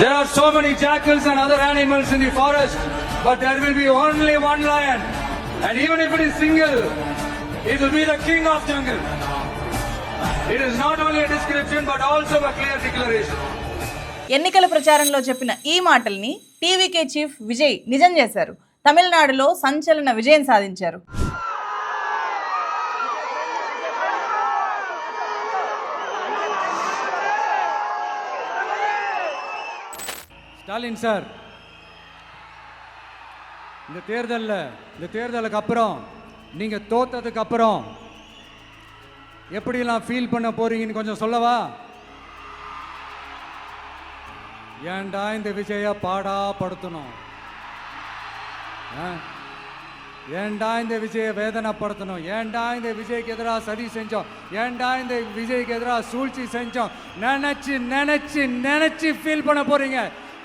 There are so many jackals and other animals in the forest, but there will be only one lion. And even if it is single, it will be the king of jungle. It is not only a description, but also a clear declaration. ఎన్నికల ప్రచారంలో చెప్పిన ఈ మాటల్ని TVK chief Vijay నిజం చేశారు. తమిళనాడులో సంచలన విజయం సాధించారు. ஸ்டாலின் சார், இந்த தேர்தலுக்கு அப்புறம் நீங்க தோத்ததுக்கு அப்புறம் எப்படிலாம் ஃபீல் பண்ண போறீங்கன்னு கொஞ்சம் சொல்லவா? ஏன்டா இந்த விஜய பாடா படுத்தணும், ஏன்டா இந்த விஜய வேதனைப்படுத்தணும், ஏன்டா இந்த விஜய்க்கு எதிராக சதி செஞ்சோம், ஏன்டா இந்த விஜய்க்கு எதிராக சூழ்ச்சி செஞ்சோம் நினைச்சு நினைச்சு நினைச்சு ஃபீல் பண்ண போறீங்க.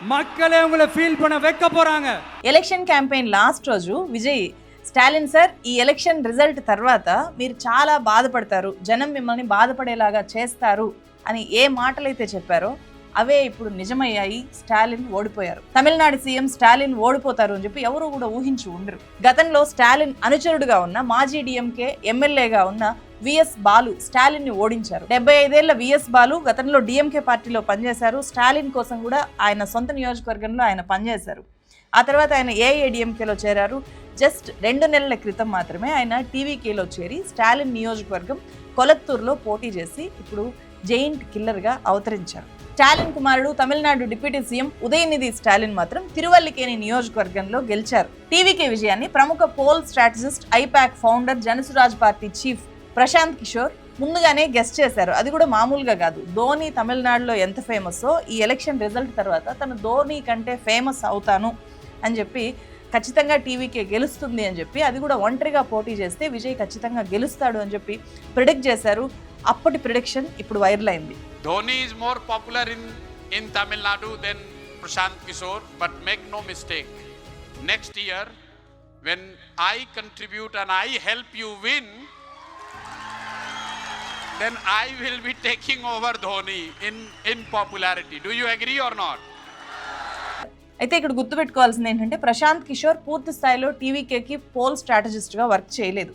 மக்களே உங்களை ఫీల్ பண்ண வைக்க போறாங்க. ఎలక్షన్ క్యాంపెయిన్ లాస్ట్ రోజు విజయ్, స్టాలిన్ సార్, ఈ ఎలక్షన్ రిజల్ట్ తర్వాత మీరు చాలా బాధపడతారు, జనం మిమ్మల్ని బాధపడేలాగా చేస్తారు అని ఏ మాటలైతే చెప్పారో అవే ఇప్పుడు నిజమయ్యాయి. స్టాలిన్ ఓడిపోయారు. తమిళనాడు సీఎం స్టాలిన్ ఓడిపోతారు అని చెప్పి ఎవరు కూడా ఊహించి ఉండరు. గతంలో స్టాలిన్ అనుచరుడుగా ఉన్న మాజీ డిఎంకే ఎమ్మెల్యేగా ఉన్న విఎస్ బాలు స్టాలిన్ ని ఓడించారు. 75 ఏళ్ల విఎస్ బాలు గతంలో డిఎంకే పార్టీలో పనిచేశారు. స్టాలిన్ కోసం కూడా ఆయన సొంత నియోజకవర్గంలో ఆయన పనిచేశారు. ఆ తర్వాత ఆయన ఏఐఏడిఎంకేలో చేరారు. జస్ట్ 2 నెలల క్రితం మాత్రమే ఆయన టీవీకేలో చేరి స్టాలిన్ నియోజకవర్గం కొలత్తూరులో పోటీ చేసి ఇప్పుడు జైంట్ కిల్లర్గా అవతరించారు. స్టాలిన్ కుమారుడు తమిళనాడు డిప్యూటీ సీఎం ఉదయనిధి స్టాలిన్ మాత్రం తిరువల్లికేని నియోజకవర్గంలో గెలిచారు. టీవీకే విజయాన్ని ప్రముఖ poll strategist, IPAC founder, Jan Suraaj party chief Prashant Kishor ముందుగానే గెస్ట్ చేశారు. అది కూడా మామూలుగా కాదు. ధోని తమిళనాడులో ఎంత ఫేమస్సో ఈ ఎలక్షన్ రిజల్ట్ తర్వాత తను ధోని కంటే ఫేమస్ అవుతాను అని చెప్పి, ఖచ్చితంగా టీవీకే గెలుస్తుంది అని చెప్పి, అది కూడా ఒంటరిగా పోటీ చేస్తే విజయ్ ఖచ్చితంగా గెలుస్తాడు అని చెప్పి ప్రిడిక్ట్ చేశారు. అప్పటి ప్రిడిక్షన్ ఇప్పుడు వైరల్ అయింది. Dhoni is more popular in Tamil Nadu than Prashant Kishore, but make no mistake, next year when I contribute and I help you win, then I will be taking over Dhoni in popularity. Do you agree or not? అయితే ఇక్కడ గుర్తుపెట్టుకోవాల్సింది ఏంటంటే, ప్రశాంత్ కిషోర్ పూర్తి స్థాయిలో టీవీకేకి pole స్ట్రాటజిస్ట్గా work చేయలేదు.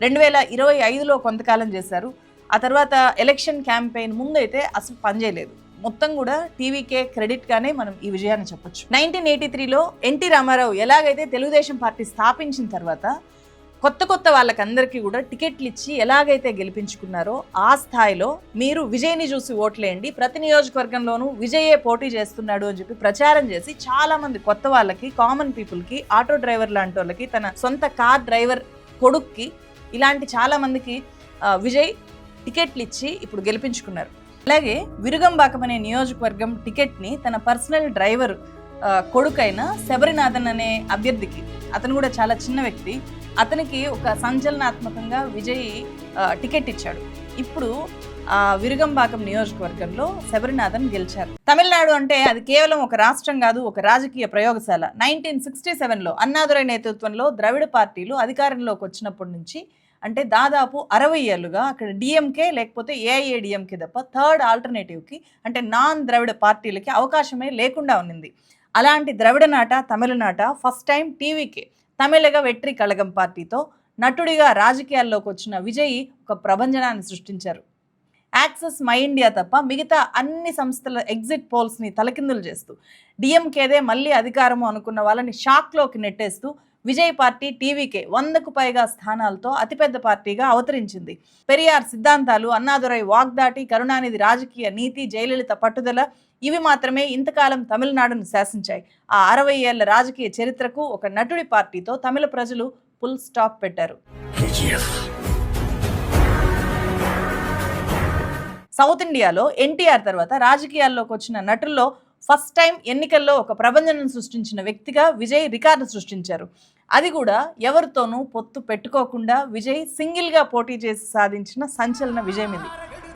2025లో కొంతకాలం చేశారు. ఆ తర్వాత ఎలక్షన్ క్యాంపెయిన్ ముందైతే అసలు పనిచేయలేదు. మొత్తం కూడా టీవీకే క్రెడిట్గానే మనం ఈ విజయాన్ని చెప్పొచ్చు. 1983లో ఎన్టీ రామారావు ఎలాగైతే తెలుగుదేశం పార్టీ స్థాపించిన తర్వాత కొత్త వాళ్ళకందరికీ కూడా టికెట్లు ఇచ్చి ఎలాగైతే గెలిపించుకున్నారో ఆ స్థాయిలో మీరు విజయ్ని చూసి ఓట్లేయండి, ప్రతి నియోజకవర్గంలోనూ విజయే పోటీ చేస్తున్నాడు అని చెప్పి ప్రచారం చేసి చాలా మంది కొత్త వాళ్ళకి, కామన్ పీపుల్కి, ఆటో డ్రైవర్ లాంటి వాళ్ళకి, తన సొంత కార్ డ్రైవర్ కొడుక్కి, ఇలాంటి చాలా మందికి విజయ్ టికెట్లు ఇచ్చి ఇప్పుడు గెలిపించుకున్నారు. అలాగే విరుగంబాకం అనే నియోజకవర్గం టికెట్ని తన పర్సనల్ డ్రైవర్ కొడుకైన శబరినాథన్ అనే అభ్యర్థికి, అతను కూడా చాలా చిన్న వ్యక్తి, అతనికి ఒక సంచలనాత్మకంగా విజయ్ టికెట్ ఇచ్చాడు. ఇప్పుడు విరుగంబాకం నియోజకవర్గంలో శబరినాథన్ గెలిచారు. తమిళనాడు అంటే అది కేవలం ఒక రాష్ట్రం కాదు, ఒక రాజకీయ ప్రయోగశాల. 1967లో అన్నాదురై నేతృత్వంలో ద్రవిడ పార్టీలు అధికారంలోకి వచ్చినప్పటి నుంచి, అంటే దాదాపు 60 ఏళ్ళుగా అక్కడ డిఎంకే లేకపోతే ఏఐఏడిఎంకే తప్ప థర్డ్ ఆల్టర్నేటివ్కి, అంటే నాన్ ద్రవిడ పార్టీలకి అవకాశమే లేకుండా ఉన్నింది. అలాంటి ద్రవిడ నాట, తమిళనాట first time TVK Tamilaga Vettri Kazhagam పార్టీతో నటుడిగా రాజకీయాల్లోకి వచ్చిన విజయ్ ఒక ప్రభంజనాన్ని సృష్టించారు. యాక్సెస్ మై ఇండియా తప్ప మిగతా అన్ని సంస్థల ఎగ్జిట్ పోల్స్ని తలకిందులు చేస్తూ, డిఎంకేదే మళ్ళీ అధికారము అనుకున్న వాళ్ళని షాక్లోకి నెట్టేస్తూ విజయ్ పార్టీ టీవీకే 100కు పైగా స్థానాలతో అతిపెద్ద పార్టీగా అవతరించింది. పెరియార్ సిద్ధాంతాలు, అన్నాదురై వాగ్దాటి, కరుణానిధి రాజకీయ నీతి, జయలలిత పట్టుదల, ఇవి మాత్రమే ఇంతకాలం తమిళనాడును శాసించాయి. ఆ 60 ఏళ్ల రాజకీయ చరిత్రకు ఒక నటుడి పార్టీతో తమిళ ప్రజలు ఫుల్ స్టాప్ పెట్టారు. సౌత్ ఇండియాలో ఎన్టీఆర్ తర్వాత రాజకీయాల్లోకి వచ్చిన నటుల్లో ఫస్ట్ టైం ఎన్నికల్లో ఒక ప్రభంజనం సృష్టించిన వ్యక్తిగా విజయ్ రికార్డు సృష్టించారు. అది కూడా ఎవరితోనూ పొత్తు పెట్టుకోకుండా విజయ్ సింగిల్గా పోటీ చేసి సాధించిన సంచలన విజయం ఇది.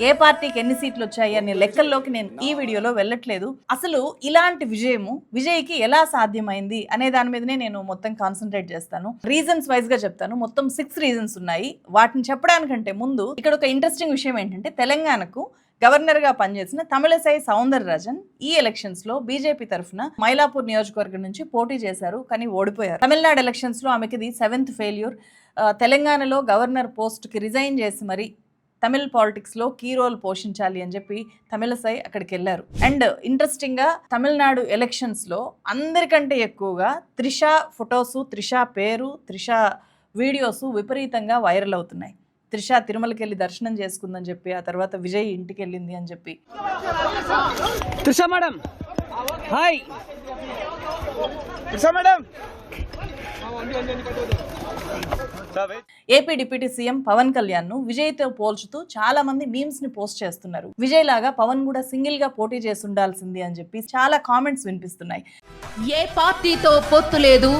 ఏ పార్టీకి ఎన్ని సీట్లు వచ్చాయి అనే లెక్కల్లోకి నేను ఈ వీడియోలో వెళ్ళట్లేదు. అసలు ఇలాంటి విజయము విజయ్కి ఎలా సాధ్యమైంది అనే దాని మీదనే నేను మొత్తం కాన్సన్ట్రేట్ చేస్తాను. రీజన్స్ వైజ్ గా చెప్తాను. మొత్తం 6 రీజన్స్ ఉన్నాయి. వాటిని చెప్పడానికంటే ముందు ఇక్కడ ఒక ఇంట్రెస్టింగ్ విషయం ఏంటంటే, తెలంగాణకు గవర్నర్గా పనిచేసిన తమిళసై సౌందరరాజన్ ఈ ఎలక్షన్స్లో బీజేపీ తరఫున మైలాపూర్ నియోజకవర్గం నుంచి పోటీ చేశారు, కానీ ఓడిపోయారు. తమిళనాడు ఎలక్షన్స్లో ఆమెకిది 7th ఫెయిల్యూర్. తెలంగాణలో గవర్నర్ పోస్ట్కి రిజైన్ చేసి మరి తమిళ్ పాలిటిక్స్లో కీ రోల్ పోషించాలి అని చెప్పి తమిళసై అక్కడికి వెళ్ళారు. అండ్ ఇంట్రెస్టింగ్గా తమిళనాడు ఎలక్షన్స్లో అందరికంటే ఎక్కువగా త్రిష ఫొటోసు, త్రిష పేరు, త్రిష వీడియోసు విపరీతంగా వైరల్ అవుతున్నాయి. త్రిష తిరుమలకి వెళ్ళి దర్శనం చేసుకుందని చెప్పి, ఆ తర్వాత విజయ్ ఇంటికి వెళ్ళింది అని చెప్పి. Trisha madam hi, Trisha madam. AP deputy CM Pawan Kalyan ను విజయ్ తో పోల్చుతూ చాలా మంది మీమ్స్ ని పోస్ట్ చేస్తున్నారు. విజయ్ లాగా పవన్ కూడా సింగిల్ గా పోటీ చేసి ఉండాల్సింది అని చెప్పి చాలా కామెంట్స్ వినిపిస్తున్నాయి. ఏ పార్టీతో పొత్తు లేదు,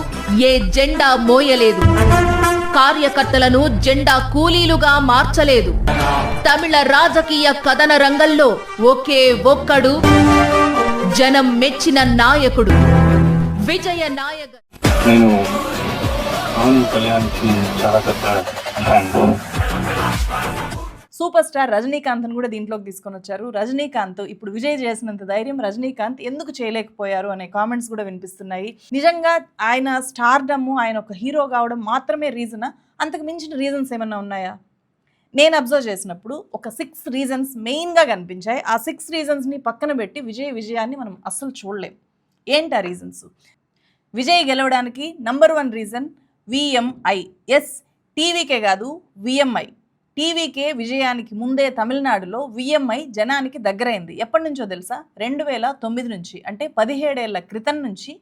ఏ జెండా మోయలేదు, కార్యకర్తలను జెండా కూలీలుగా మార్చలేదు. తమిళ రాజకీయ కథన రంగంలో ఒకే ఒక్కడు, జనం మెచ్చిన నాయకుడు, విజయ నాయక్. నేను పవన్ కళ్యాణ్కి చాలా పెద్ద ఫ్యాన్. సూపర్ స్టార్ రజనీకాంత్ ను కూడా దీంట్లోకి తీసుకొని వచ్చారు. రజనీకాంత్ ఇప్పుడు విజయ్ చేసినంత ధైర్యం రజనీకాంత్ ఎందుకు చేయలేకపోయారు అనే కామెంట్స్ కూడా వినిపిస్తున్నాయి. నిజంగా ఆయన స్టార్డమ్, ఆయన ఒక హీరో కావడం మాత్రమే రీజనా? అంతకు మించిన రీజన్స్ ఏమన్నా ఉన్నాయా? నేను అబ్జర్వ్ చేసినప్పుడు ఒక 6 రీజన్స్ మెయిన్గా కనిపించాయి. ఆ 6 రీజన్స్ని పక్కన పెట్టి విజయాన్ని మనం అస్సలు చూడలేం. ఏంటి ఆ రీజన్స్? విజయ్ గెలవడానికి number 1 reason VMI. Yes, TVK కాదు, VMI. టీవీకే విజయానికి ముందే తమిళనాడులో VMI జనానికి దగ్గరైంది. ఎప్పటి నుంచో తెలుసా? 2009 నుంచి, అంటే 17 ఏళ్ల క్రితం నుంచి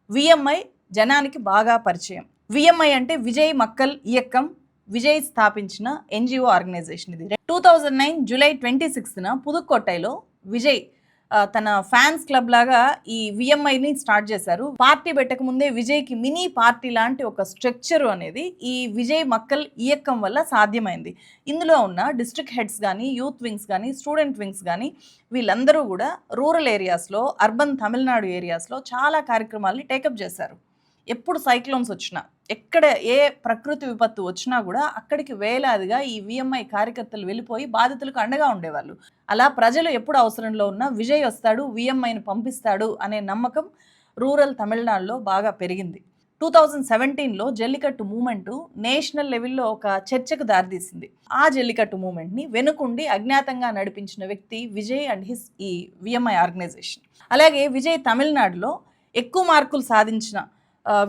VMI జనానికి బాగా పరిచయం. VMI అంటే విజయ్ మక్కల్ ఇయక్కం, విజయ్ స్థాపించిన NGO ఆర్గనైజేషన్ ఇది. 2009 జూలై 26న పుదుక్కోట్టైలో విజయ్ తన ఫ్యాన్స్ క్లబ్ లాగా ఈ VMIని స్టార్ట్ చేశారు. పార్టీ పెట్టక ముందే విజయ్కి మినీ పార్టీ లాంటి ఒక స్ట్రక్చర్ అనేది ఈ విజయ్ మక్కల్ ఇయక్కం వల్ల సాధ్యమైంది. ఇందులో ఉన్న డిస్ట్రిక్ట్ హెడ్స్ కానీ, యూత్ వింగ్స్ కానీ, స్టూడెంట్ వింగ్స్ కానీ వీళ్ళందరూ కూడా రూరల్ ఏరియాస్లో, అర్బన్ తమిళనాడు ఏరియాస్లో చాలా కార్యక్రమాల్ని టేకప్ చేశారు. ఎప్పుడు సైక్లోన్స్ వచ్చినా, ఎక్కడ ఏ ప్రకృతి విపత్తు వచ్చినా కూడా అక్కడికి వేలాదిగా ఈ VMI కార్యకర్తలు వెళ్ళిపోయి బాధితులకు అండగా ఉండేవాళ్ళు. అలా ప్రజలు ఎప్పుడు అవసరంలో ఉన్నా విజయ్ వస్తాడు, VMIని పంపిస్తాడు అనే నమ్మకం రూరల్ తమిళనాడులో బాగా పెరిగింది. 2017లో జల్లికట్టు మూమెంటు నేషనల్ లెవెల్లో ఒక చర్చకు దారితీసింది. ఆ జల్లికట్టు మూమెంట్ని వెనుకుండి అజ్ఞాతంగా నడిపించిన వ్యక్తి విజయ్ అండ్ హిస్ ఈ VMI ఆర్గనైజేషన్. అలాగే విజయ్ తమిళనాడులో ఎక్కువ మార్కులు సాధించిన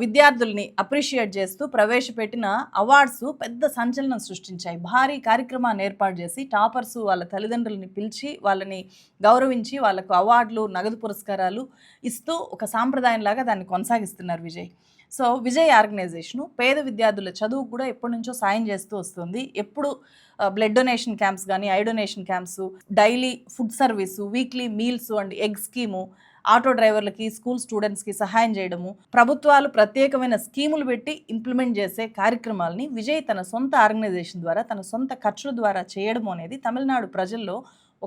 విద్యార్థుల్ని అప్రిషియేట్ చేస్తూ ప్రవేశపెట్టిన అవార్డ్స్ పెద్ద సంచలనం సృష్టించాయి. భారీ కార్యక్రమాన్ని ఏర్పాటు చేసి టాపర్స్ వాళ్ళ తల్లిదండ్రులని పిలిచి వాళ్ళని గౌరవించి వాళ్ళకు అవార్డులు, నగదు పురస్కారాలు ఇస్తూ ఒక సాంప్రదాయంలాగా దాన్ని కొనసాగిస్తున్నారు విజయ్. సో విజయ్ ఆర్గనైజేషను పేద విద్యార్థుల చదువుకు కూడా ఎప్పటి నుంచో సాయం చేస్తూ వస్తుంది. ఎప్పుడు బ్లడ్ డొనేషన్ క్యాంప్స్ కానీ, eye donation camps, daily food service, weekly meals and egg scheme, auto డ్రైవర్లకి, స్కూల్ స్టూడెంట్స్కి సహాయం చేయడము, ప్రభుత్వాలు ప్రత్యేకమైన స్కీములు పెట్టి ఇంప్లిమెంట్ చేసే కార్యక్రమాలని విజయ్ తన సొంత ఆర్గనైజేషన్ ద్వారా, తన సొంత ఖర్చుల ద్వారా చేయడం అనేది తమిళనాడు ప్రజల్లో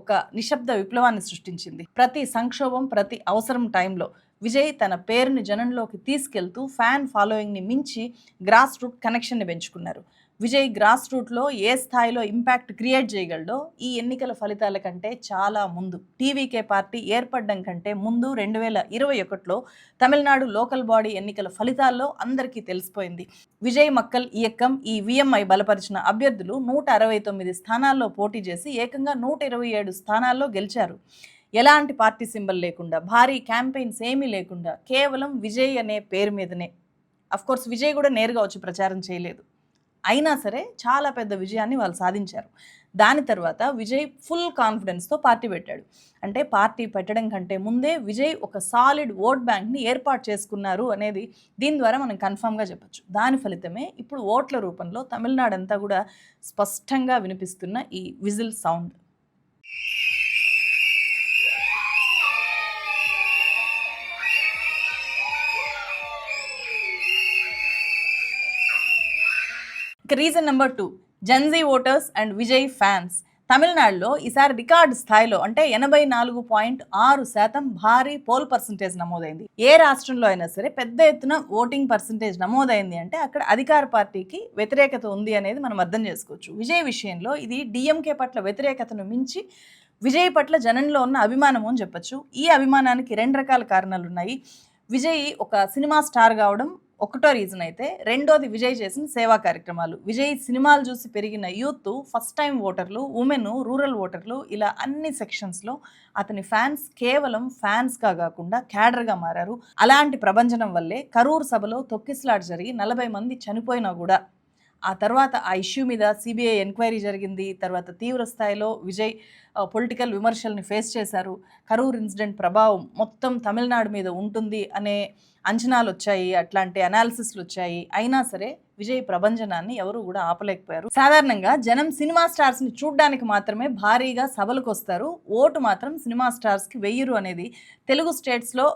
ఒక నిశ్శబ్ద విప్లవాన్ని సృష్టించింది. ప్రతి సంక్షోభం, ప్రతి అవసరం టైంలో విజయ్ తన పేరుని జనంలోకి తీసుకెళ్తూ ఫ్యాన్ ఫాలోయింగ్ని మించి గ్రాస్ రూట్ కనెక్షన్ని పెంచుకున్నారు. విజయ్ గ్రాస్ రూట్లో ఏ స్థాయిలో ఇంపాక్ట్ క్రియేట్ చేయగలడో ఈ ఎన్నికల ఫలితాల కంటే చాలా ముందు, టీవీకే పార్టీ ఏర్పడడం కంటే ముందు 2021లో తమిళనాడు లోకల్ బాడీ ఎన్నికల ఫలితాల్లో అందరికీ తెలిసిపోయింది. విజయ్ మక్కల్ ఇయక్కం ఈ VMI బలపరిచిన అభ్యర్థులు 169 స్థానాల్లో పోటీ చేసి ఏకంగా 127 స్థానాల్లో గెలిచారు. ఎలాంటి పార్టీ సింబల్ లేకుండా, భారీ క్యాంపెయిన్స్ ఏమీ లేకుండా, కేవలం విజయ్ అనే పేరు మీదనే. అఫ్కోర్స్ విజయ్ కూడా నేరుగా వచ్చి ప్రచారం చేయలేదు, అయినా సరే చాలా పెద్ద విజయాన్ని వాళ్ళు సాధించారు. దాని తర్వాత విజయ్ ఫుల్ కాన్ఫిడెన్స్తో పార్టీ పెట్టాడు. అంటే పార్టీ పెట్టడం కంటే ముందే విజయ్ ఒక సాలిడ్ ఓట్ బ్యాంక్ని ఏర్పాటు చేసుకున్నారు అనేది దీని ద్వారా మనం కన్ఫామ్గా చెప్పచ్చు. దాని ఫలితమే ఇప్పుడు ఓట్ల రూపంలో తమిళనాడు అంతా కూడా స్పష్టంగా వినిపిస్తున్న ఈ whistle sound. Reason number 2, Gen Z voters and Vijay fans. తమిళనాడులో ఈసారి రికార్డు స్థాయిలో అంటే 84.6% భారీ పోల్ పర్సంటేజ్ నమోదైంది. ఏ రాష్ట్రంలో అయినా సరే పెద్ద ఎత్తున ఓటింగ్ పర్సంటేజ్ నమోదైంది అంటే అక్కడ అధికార పార్టీకి వ్యతిరేకత ఉంది అనేది మనం అర్థం చేసుకోవచ్చు. విజయ్ విషయంలో ఇది DMK పట్ల వ్యతిరేకతను మించి విజయ్ పట్ల జనంలో ఉన్న అభిమానము అని చెప్పొచ్చు. ఈ అభిమానానికి 2 రకాల కారణాలు ఉన్నాయి. విజయ్ ఒక సినిమా స్టార్ కావడం ఒకటో రీజన్ అయితే, రెండోది విజయ్ చేసిన సేవా కార్యక్రమాలు. విజయ్ సినిమాలు చూసి పెరిగిన యూత్, ఫస్ట్ టైం ఓటర్లు, ఉమెన్, రూరల్ ఓటర్లు, ఇలా అన్ని సెక్షన్స్లో అతని ఫ్యాన్స్ కేవలం ఫ్యాన్స్గా కాకుండా క్యాడర్గా మారారు. అలాంటి ప్రభంజనం వల్లే కరూరు సభలో తొక్కిసలాట జరిగి 40 మంది చనిపోయినా కూడా ఆ తర్వాత ఆ ఇష్యూ మీద సిబిఐ ఎంక్వైరీ జరిగింది. తర్వాత తీవ్ర స్థాయిలో విజయ్ పొలిటికల్ విమర్శల్ని ఫేస్ చేశారు. కరూర్ ఇన్సిడెంట్ ప్రభావం మొత్తం తమిళనాడు మీద ఉంటుంది అనే అంచనాలు వచ్చాయి, అట్లాంటి అనాలిసిస్లు వచ్చాయి. అయినా సరే విజయ్ ప్రభంజనాన్ని ఎవరు కూడా ఆపలేకపోయారు. సాధారణంగా జనం సినిమా స్టార్స్ని చూడడానికి మాత్రమే భారీగా సభలకు వస్తారు, ఓటు మాత్రం సినిమా స్టార్స్కి వెయ్యరు అనేది తెలుగు స్టేట్స్లో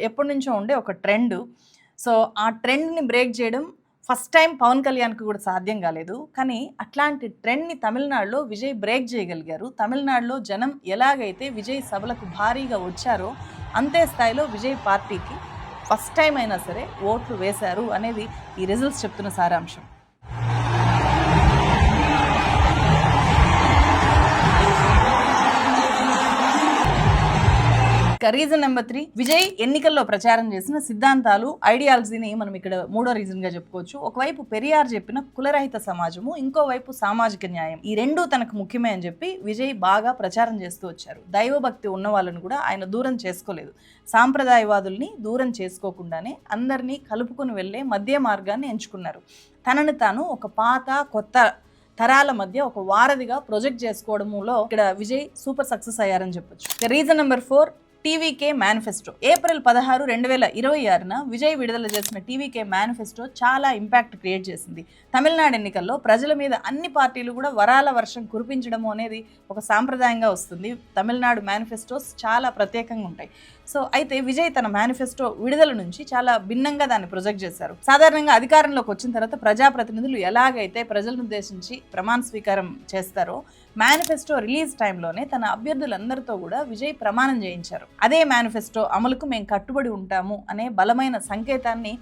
ఎప్పటి నుంచో ఉండే ఒక ట్రెండ్. సో ఆ ట్రెండ్ని బ్రేక్ చేయడం ఫస్ట్ టైం పవన్ కళ్యాణ్కి కూడా సాధ్యం కాలేదు. కానీ అట్లాంటి ట్రెండ్ని తమిళనాడులో విజయ్ బ్రేక్ చేయగలిగారు. తమిళనాడులో జనం ఎలాగైతే విజయ్ సభలకు భారీగా వచ్చారో అంతే స్థాయిలో విజయ్ పార్టీకి ఫస్ట్ టైం అయినా సరే ఓట్లు వేశారు అనేది ఈ రిజల్ట్స్ చెప్తున్న సారాంశం. రీజన్ నెంబర్ 3, విజయ్ ఎన్నికల్లో ప్రచారం చేసిన సిద్ధాంతాలు, ఐడియాలజీని మనం ఇక్కడ మూడో రీజన్గా చెప్పుకోవచ్చు. ఒకవైపు పెరియార్ చెప్పిన కులరహిత సమాజము, ఇంకోవైపు సామాజిక న్యాయం. ఈ రెండూ తనకు ముఖ్యమే అని చెప్పి విజయ్ బాగా ప్రచారం చేస్తూ వచ్చారు. దైవభక్తి ఉన్న వాళ్ళని కూడా ఆయన దూరం చేసుకోలేదు. సాంప్రదాయవాదుల్ని దూరం చేసుకోకుండానే అందరినీ కలుపుకుని వెళ్ళే మధ్య మార్గాన్ని ఎంచుకున్నారు. తనని తాను ఒక పాత కొత్త తరాల మధ్య ఒక వారధిగా ప్రొజెక్ట్ చేసుకోవడంలో ఇక్కడ విజయ్ సూపర్ సక్సెస్ అయ్యారని చెప్పొచ్చు. Reason number 4, TVK manifesto. April 16, 2026న విజయ్ విడుదల చేసిన టీవీకే మేనిఫెస్టో చాలా ఇంపాక్ట్ క్రియేట్ చేసింది. తమిళనాడు ఎన్నికల్లో ప్రజల మీద అన్ని పార్టీలు కూడా వరాల వర్షం కురిపించడం అనేది ఒక సాంప్రదాయంగా వస్తుంది. తమిళనాడు మేనిఫెస్టోస్ చాలా ప్రత్యేకంగా ఉంటాయి. సో అయితే విజయ్ తన మేనిఫెస్టో విడుదల నుంచి చాలా భిన్నంగా దాన్ని ప్రొజెక్ట్ చేశారు. సాధారణంగా అధికారంలోకి వచ్చిన తర్వాత ప్రజాప్రతినిధులు ఎలాగైతే ప్రజలను ఉద్దేశించి ప్రమాణ స్వీకారం చేస్తారో, మేనిఫెస్టో రిలీజ్ టైంలోనే తన అభ్యర్థులందరితో కూడా విజయ్ ప్రమాణం చేయించారు. అదే మేనిఫెస్టో అమలుకు మేము కట్టుబడి ఉంటాము అనే బలమైన సంకేతాన్ని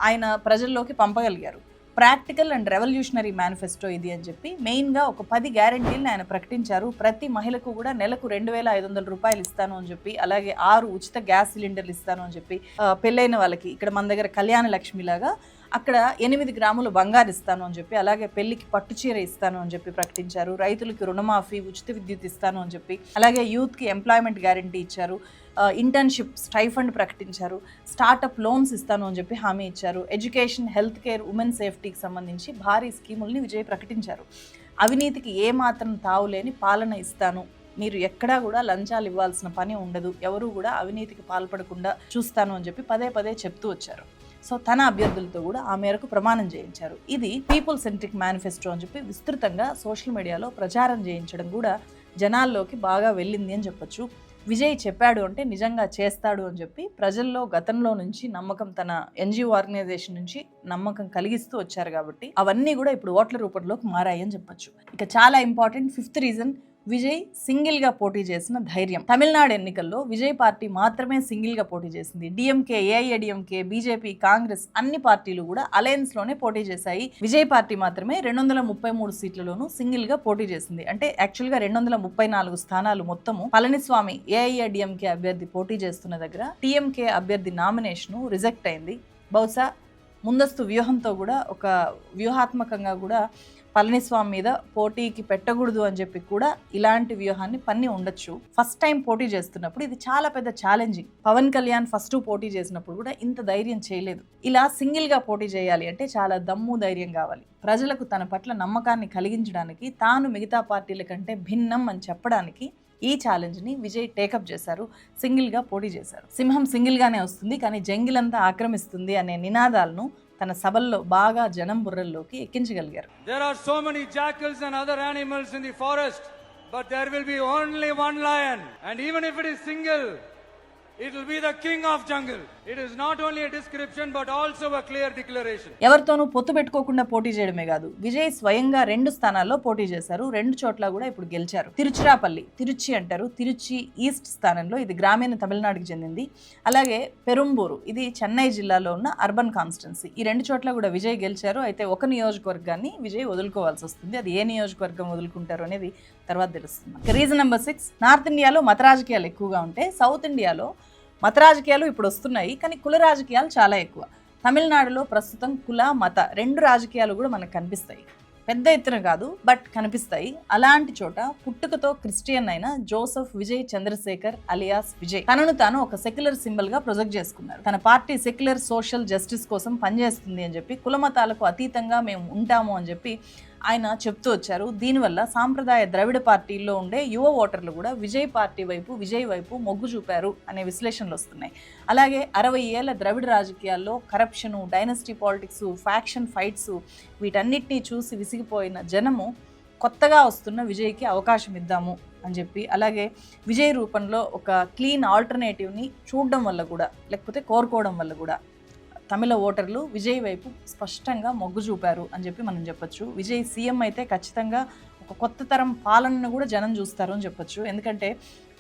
ఆయన ప్రజల్లోకి పంపగలిగారు. ప్రాక్టికల్ అండ్ రెవల్యూషనరీ మేనిఫెస్టో ఇది అని చెప్పి మెయిన్గా ఒక 10 గ్యారెంటీలను ఆయన ప్రకటించారు. ప్రతి మహిళకు కూడా నెలకు 2,500 రూపాయలు ఇస్తాను అని చెప్పి, అలాగే 6 ఉచిత గ్యాస్ సిలిండర్లు ఇస్తాను అని చెప్పి, పెళ్ళైన వాళ్ళకి ఇక్కడ మన దగ్గర కళ్యాణ లక్ష్మి లాగా అక్కడ 8 గ్రాములు బంగారు ఇస్తాను అని చెప్పి, అలాగే పెళ్లికి పట్టుచీర ఇస్తాను అని చెప్పి ప్రకటించారు. రైతులకి రుణమాఫీ, ఉచిత విద్యుత్ ఇస్తాను అని చెప్పి, అలాగే యూత్కి ఎంప్లాయ్మెంట్ గ్యారెంటీ ఇచ్చారు. ఇంటర్న్షిప్ స్టైఫండ్ ప్రకటించారు. స్టార్టప్ లోన్స్ ఇస్తాను అని చెప్పి హామీ ఇచ్చారు. ఎడ్యుకేషన్, హెల్త్ కేర్, ఉమెన్ సేఫ్టీకి సంబంధించి భారీ స్కీముల్ని విజయ్ ప్రకటించారు. అవినీతికి ఏమాత్రం తావులేని పాలన ఇస్తాను, మీరు ఎక్కడా కూడా లంచాలు ఇవ్వాల్సిన పని ఉండదు, ఎవరు కూడా అవినీతికి పాల్పడకుండా చూస్తాను అని చెప్పి పదే పదే చెప్తూ వచ్చారు. సో తన అభ్యర్థులతో కూడా ఆ మేరకు ప్రమాణం చేయించారు. ఇది పీపుల్ సెంట్రిక్ మేనిఫెస్టో అని చెప్పి విస్తృతంగా సోషల్ మీడియాలో ప్రచారం చేయించడం కూడా జనాల్లోకి బాగా వెళ్ళింది అని చెప్పొచ్చు. విజయ్ చెప్పాడు అంటే నిజంగా చేస్తాడు అని చెప్పి ప్రజల్లో గతంలో నుంచి నమ్మకం, తన ఎన్జిఓ ఆర్గనైజేషన్ నుంచి నమ్మకం కలిగిస్తూ వచ్చారు కాబట్టి అవన్నీ కూడా ఇప్పుడు ఓట్ల రూపంలోకి మారాయి అని చెప్పొచ్చు. ఇక చాలా ఇంపార్టెంట్ 5th రీజన్, విజయ్ సింగిల్గా పోటీ చేసిన ధైర్యం. తమిళనాడు ఎన్నికల్లో విజయ్ పార్టీ మాత్రమే సింగిల్గా పోటీ చేసింది. డిఎంకే, ఏఐఏడిఎంకే, బీజేపీ, కాంగ్రెస్ అన్ని పార్టీలు కూడా అలయన్స్లోనే పోటీ చేశాయి. విజయ్ పార్టీ మాత్రమే 233 సీట్లలోనూ సింగిల్గా పోటీ చేసింది. అంటే యాక్చువల్గా 234 స్థానాలు మొత్తము. పళనిస్వామి ఏఐఏడిఎంకే అభ్యర్థి పోటీ చేస్తున్న దగ్గర టీఎంకే అభ్యర్థి నామినేషన్ రిజెక్ట్ అయింది. బహుశా ముందస్తు వ్యూహంతో కూడా, ఒక వ్యూహాత్మకంగా కూడా పళనిస్వామి మీద పోటీకి పెట్టకూడదు అని చెప్పి కూడా ఇలాంటి వ్యూహాన్ని పన్ని ఉండొచ్చు. ఫస్ట్ టైం పోటీ చేస్తున్నప్పుడు ఇది చాలా పెద్ద ఛాలెంజింగ్. పవన్ కళ్యాణ్ ఫస్ట్ పోటీ చేసినప్పుడు కూడా ఇంత ధైర్యం చేయలేదు. ఇలా సింగిల్గా పోటీ చేయాలి అంటే చాలా దమ్ము, ధైర్యం కావాలి. ప్రజలకు తన పట్ల నమ్మకాన్ని కలిగించడానికి, తాను మిగతా పార్టీల కంటే భిన్నం అని చెప్పడానికి ఈ ఛాలెంజ్ని విజయ్ టేకప్ చేశారు. సింగిల్గా పోటీ చేశారు. సింహం సింగిల్గానే వస్తుంది కానీ జంగిలంతా ఆక్రమిస్తుంది అనే నినాదాలను తన సభల్లో బాగా జనం బుర్రల్లోకి ఎక్కించగలిగారు. There are so many jackals and other animals in the forest, but there will be only one lion, and even if it is single, it will be the king of jungle. It is not only a description but also a clear declaration. ఎవరితోనూ పొత్తు పెట్టుకోకుండా పోటీ చేయడమే కాదు, విజయ్ స్వయంగా 2 స్థానాల్లో పోటీ చేశారు. 2 చోట్ల కూడా ఇప్పుడు గెలిచారు. తిరుచిరాపల్లి, తిరుచి అంటారు, తిరుచి ఈస్ట్ స్థానంలో, ఇది గ్రామీణ తమిళనాడుకి చెందింది. అలాగే పెరుంబూరు, ఇది చెన్నై జిల్లాలో ఉన్న అర్బన్ కాన్స్టిట్యున్సీ. ఈ 2 చోట్ల కూడా విజయ్ గెలిచారు. అయితే ఒక నియోజకవర్గాన్ని విజయ్ వదులుకోవాల్సి వస్తుంది. అది ఏ నియోజకవర్గం వదులుకుంటారు అనేది తర్వాత తెలుస్తుంది. రీజన్ నెంబర్ 6, నార్త్ ఇండియాలో మత రాజకీయాలు ఎక్కువగా ఉంటే సౌత్ ఇండియాలో మత రాజకీయాలు ఇప్పుడు వస్తున్నాయి, కానీ కుల రాజకీయాలు చాలా ఎక్కువ. తమిళనాడులో ప్రస్తుతం కుల మత 2 రాజకీయాలు కూడా మనకు కనిపిస్తాయి. పెద్ద ఎత్తున కాదు, బట్ కనిపిస్తాయి. అలాంటి చోట పుట్టుకతో క్రిస్టియన్ అయిన జోసెఫ్ విజయ్ చంద్రశేఖర్ అలియాస్ విజయ్ తనను తాను ఒక సెక్యులర్ సింబల్ గా ప్రొజెక్ట్ చేసుకున్నారు. తన పార్టీ సెక్యులర్ సోషల్ జస్టిస్ కోసం పనిచేస్తుంది అని చెప్పి, కులమతాలకు అతీతంగా మేము ఉంటాము అని చెప్పి ఆయన చెప్తూ వచ్చారు. దీనివల్ల సాంప్రదాయ ద్రవిడ పార్టీల్లో ఉండే యువ ఓటర్లు కూడా విజయ్ పార్టీ వైపు, విజయ్ వైపు మొగ్గు చూపారు అనే విశ్లేషణలు వస్తున్నాయి. అలాగే 60 ఏళ్ల ద్రవిడ రాజకీయాల్లో corruption, dynasty politics, faction fights వీటన్నిటినీ చూసి విసిగిపోయిన జనము కొత్తగా వస్తున్న విజయ్కి అవకాశం ఇద్దాము అని చెప్పి, అలాగే విజయ్ రూపంలో ఒక క్లీన్ ఆల్టర్నేటివ్ని చూడడం వల్ల కూడా, లేకపోతే కోరుకోవడం వల్ల కూడా తమిళ ఓటర్లు విజయ్ వైపు స్పష్టంగా మొగ్గు చూపారు అని చెప్పి మనం చెప్పొచ్చు. విజయ్ సీఎం అయితే ఖచ్చితంగా ఒక కొత్త తరం పాలనను కూడా జనం చూస్తారు అని చెప్పొచ్చు. ఎందుకంటే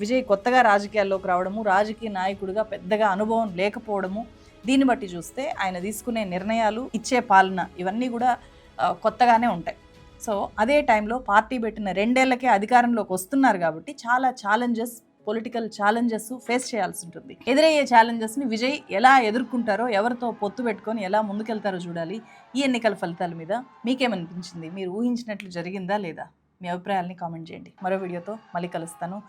విజయ్ కొత్తగా రాజకీయాల్లోకి రావడము, రాజకీయ నాయకుడిగా పెద్దగా అనుభవం లేకపోవడము, దీన్ని బట్టి చూస్తే ఆయన తీసుకునే నిర్ణయాలు, ఇచ్చే పాలన ఇవన్నీ కూడా కొత్తగానే ఉంటాయి. సో అదే టైంలో పార్టీ పెట్టిన 2 ఏళ్లకే అధికారంలోకి వస్తున్నారు కాబట్టి చాలా ఛాలెంజెస్, పొలిటికల్ ఛాలెంజెస్ ఫేస్ చేయాల్సి ఉంటుంది. ఎదురయ్యే ఛాలెంజెస్ని విజయ్ ఎలా ఎదుర్కొంటారో, ఎవరితో పొత్తు పెట్టుకొని ఎలా ముందుకెళ్తారో చూడాలి. ఈ ఎన్నికల ఫలితాల మీద మీకేమనిపించింది? మీరు ఊహించినట్లు జరిగిందా లేదా? మీ అభిప్రాయాల్ని కామెంట్ చేయండి. మరో వీడియోతో మళ్ళీ కలుస్తాను.